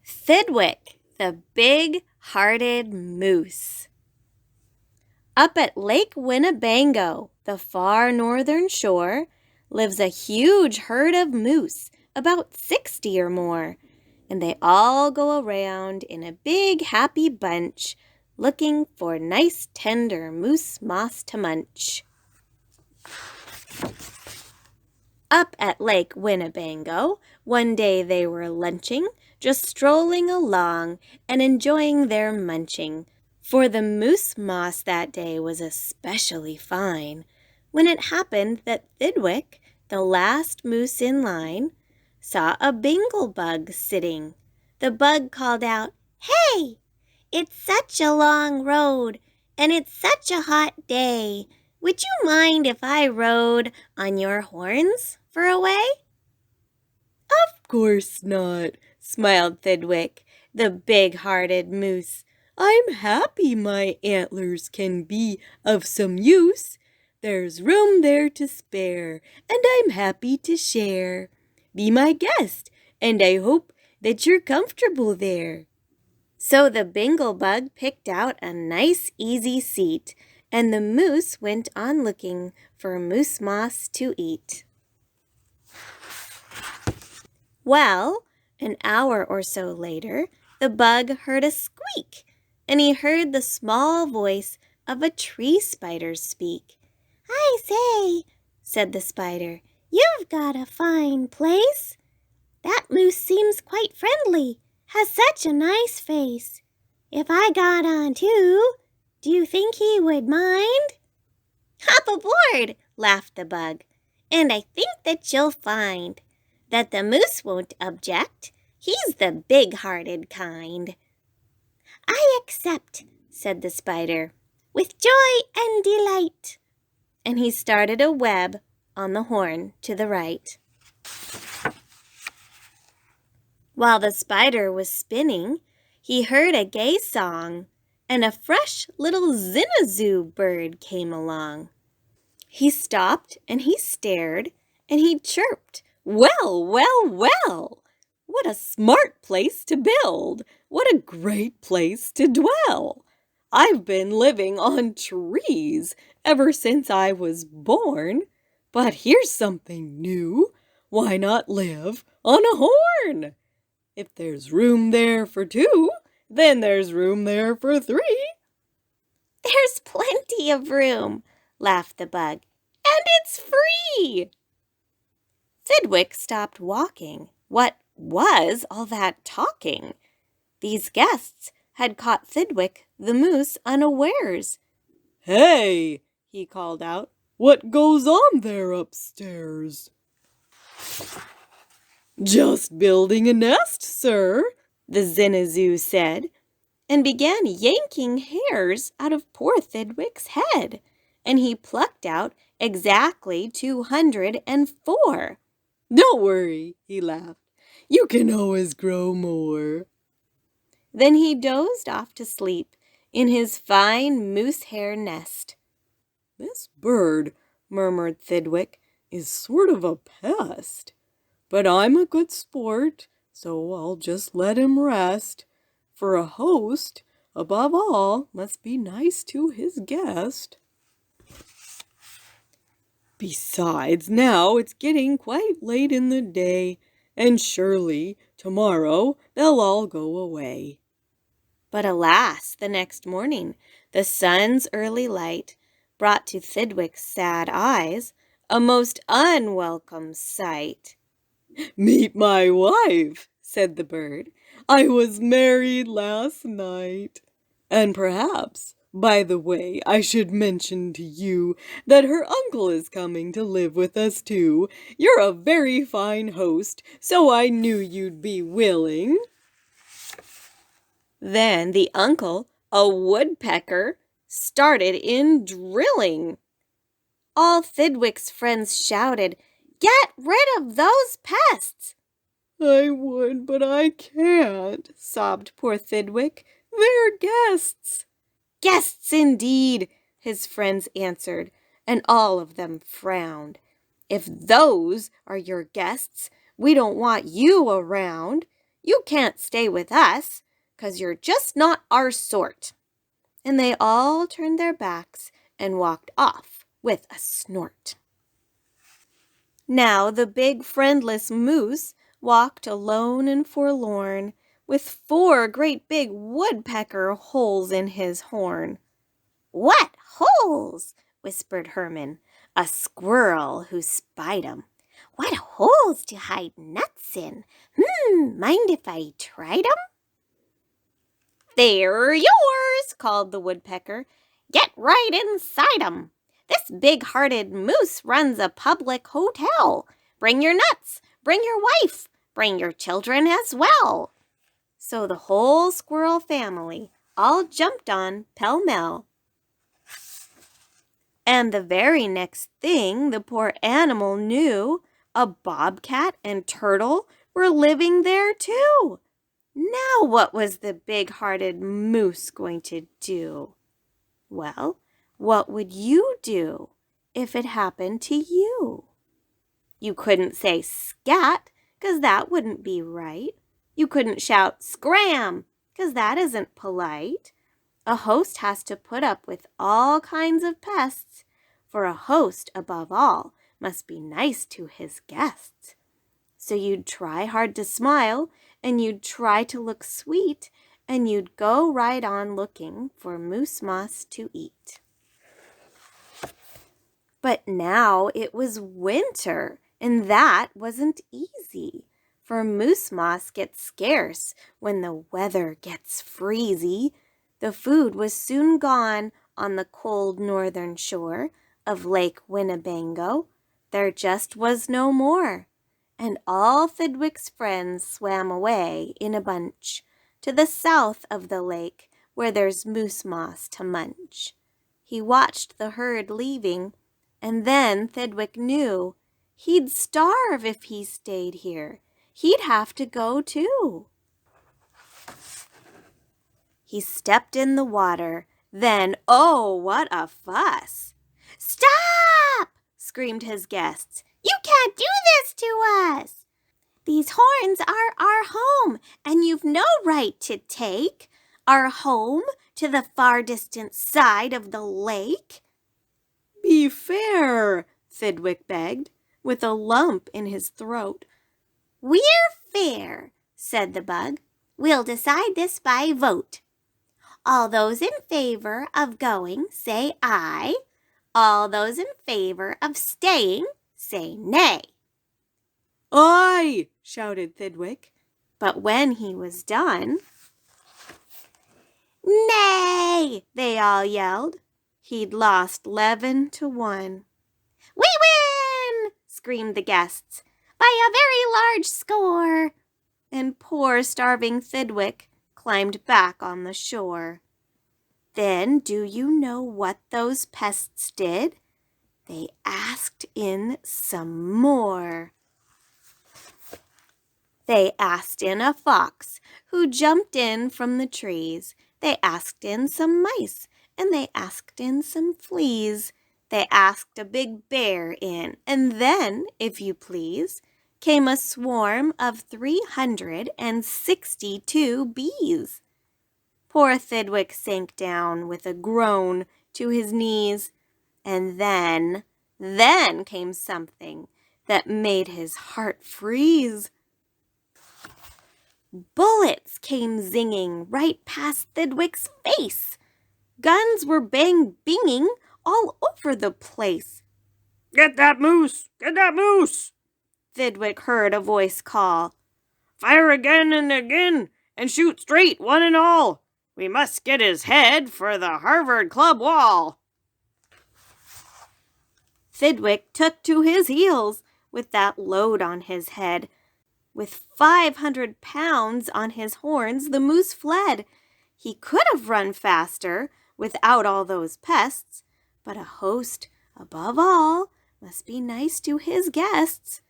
Thidwick, the big-hearted moose. Up at Lake Winnebago, the far northern shore, lives a huge herd of moose, about 60 or more, and they all go around in a big happy bunch, looking for nice tender moose moss to munch. Up at Lake Winnebago, one day they were lunching, just strolling along and enjoying their munching, for the moose moss that day was especially fine, when it happened that Thidwick, the last moose in line, saw a bingle bug sitting. The bug called out, "Hey, it's such a long road, and it's such a hot day. Would you mind if I rode on your horns for a way?" "Of course not," smiled Thidwick, the big-hearted moose. "I'm happy my antlers can be of some use. There's room there to spare, and I'm happy to share. Be my guest, and I hope that you're comfortable there." So the bingle bug picked out a nice easy seat, and the moose went on looking for moose moss to eat. Well, an hour or so later, the bug heard a squeak, and he heard the small voice of a tree spider speak. "I say," said the spider, "you've got a fine place. That moose seems quite friendly, has such a nice face. If I got on too, do you think he would mind?" "Hop aboard," laughed the bug, "and I think that you'll find that the moose won't object. He's the big-hearted kind." "I accept," said the spider, "with joy and delight." And he started a web on the horn to the right. While the spider was spinning, he heard a gay song, and a fresh little zinazoo bird came along. He stopped and he stared and he chirped, "Well, well, well! What a smart place to build! What a great place to dwell! I've been living on trees ever since I was born, but here's something new. Why not live on a horn? If there's room there for two, then there's room there for three." "There's plenty of room," laughed the bug, "and it's free." Thidwick stopped walking. What was all that talking? These guests had caught Thidwick the moose unawares. "Hey," he called out, "what goes on there upstairs?" "Just building a nest, sir," the zinazoo said, and began yanking hairs out of poor Thidwick's head, and he plucked out exactly 204. "Don't worry," he laughed, "you can always grow more." Then he dozed off to sleep in his fine moose hair nest. "This bird," murmured Thidwick, "is sort of a pest. But I'm a good sport, so I'll just let him rest. For a host, above all, must be nice to his guest. Besides, now it's getting quite late in the day, and surely tomorrow they'll all go away." But alas, the next morning, the sun's early light brought to Thidwick's sad eyes a most unwelcome sight. "Meet my wife," said the bird. "I was married last night. And perhaps, by the way, I should mention to you that her uncle is coming to live with us too. You're a very fine host, so I knew you'd be willing." Then the uncle, a woodpecker, started in drilling. All Thidwick's friends shouted, "Get rid of those pests!" "I would, but I can't," sobbed poor Thidwick. "They're guests." "Guests indeed," his friends answered, and all of them frowned. "If those are your guests, we don't want you around. You can't stay with us, 'cause you're just not our sort." And they all turned their backs and walked off with a snort. Now the big friendless moose walked alone and forlorn, with 4 great big woodpecker holes in his horn. "What holes?" whispered Herman, a squirrel who spied 'em. "What holes to hide nuts in? Mind if I tried 'em?" "They're yours," called the woodpecker. "Get right inside 'em. This big-hearted moose runs a public hotel. Bring your nuts, bring your wife, bring your children as well." So the whole squirrel family all jumped on pell-mell. And the very next thing the poor animal knew, a bobcat and turtle were living there too. Now what was the big-hearted moose going to do? Well, what would you do if it happened to you? You couldn't say scat, 'cause that wouldn't be right. You couldn't shout scram, 'cause that isn't polite. A host has to put up with all kinds of pests, for a host, above all, must be nice to his guests. So you'd try hard to smile, and you'd try to look sweet, and you'd go right on looking for moose moss to eat. But now it was winter, and that wasn't easy, for moose moss gets scarce when the weather gets freezy. The food was soon gone on the cold northern shore of Lake Winnebago. There just was no more, and all Thidwick's friends swam away in a bunch to the south of the lake where there's moose moss to munch. He watched the herd leaving, and then Thidwick knew he'd starve if he stayed here. He'd have to go too. He stepped in the water. Then, oh, what a fuss! "Stop!" screamed his guests. "You can't do this to us. These horns are our home, and you've no right to take our home to the far distant side of the lake." "Be fair," Thidwick begged, with a lump in his throat. "We're fair," said the bug. "We'll decide this by vote. All those in favor of going, say aye. All those in favor of staying, say nay." "Aye!" shouted Thidwick. But when he was done, "Nay!" they all yelled. He'd lost 11-1. "We win!" screamed the guests, "by a very large score." And poor starving Thidwick climbed back on the shore. Then do you know what those pests did? They asked in some more. They asked in a fox who jumped in from the trees. They asked in some mice, and they asked in some fleas. They asked a big bear in, and then, if you please, came a swarm of 362 bees. Poor Thidwick sank down with a groan to his knees, and then came something that made his heart freeze. Bullets came zinging right past Thidwick's face. Guns were bang-binging all over the place. "Get that moose! Get that moose!" Thidwick heard a voice call. "Fire again and again, and shoot straight, one and all. We must get his head for the Harvard Club wall." Thidwick took to his heels with that load on his head. With 500 pounds on his horns, the moose fled. He could have run faster without all those pests, but a host, above all, must be nice to his guests.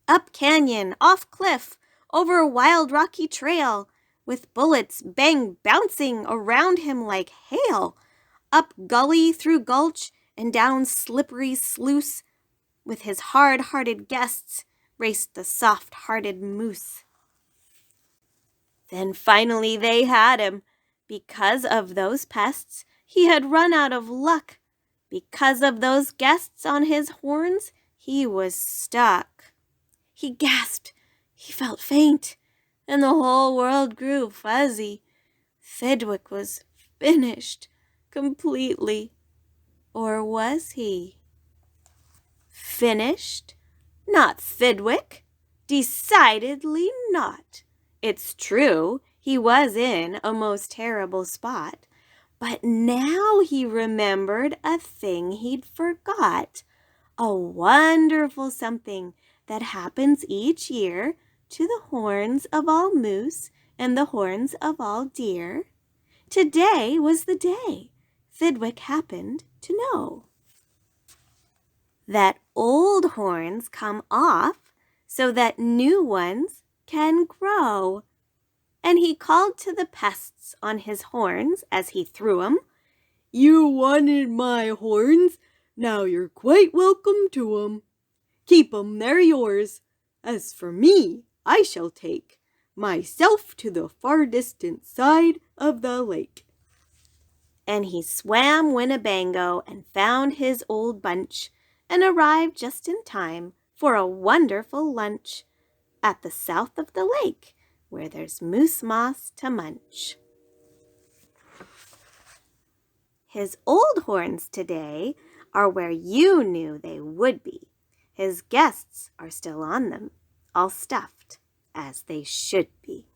Up canyon, off cliff, over wild rocky trail, with bullets bouncing around him like hail. Up gully through gulch and down slippery sluice, with his hard-hearted guests raced the soft-hearted moose. Then finally they had him. Because of those pests, he had run out of luck. Because of those guests on his horns, he was stuck. He gasped, he felt faint, and the whole world grew fuzzy. Thidwick was finished completely. Or was he? Finished? Not Thidwick. Decidedly not. It's true, he was in a most terrible spot, but now he remembered a thing he'd forgot, a wonderful something that happens each year to the horns of all moose and the horns of all deer. Today was the day, Thidwick happened to know. That old horns come off so that new ones can grow. And he called to the pests on his horns as he threw 'em, "You wanted my horns, now you're quite welcome to 'em. Keep 'em, they're yours. As for me, I shall take myself to the far distant side of the lake." And he swam Winnebago and found his old bunch and arrived just in time for a wonderful lunch at the south of the lake where there's moose moss to munch. His old horns today are where you knew they would be. His guests are still on them, all stuffed as they should be.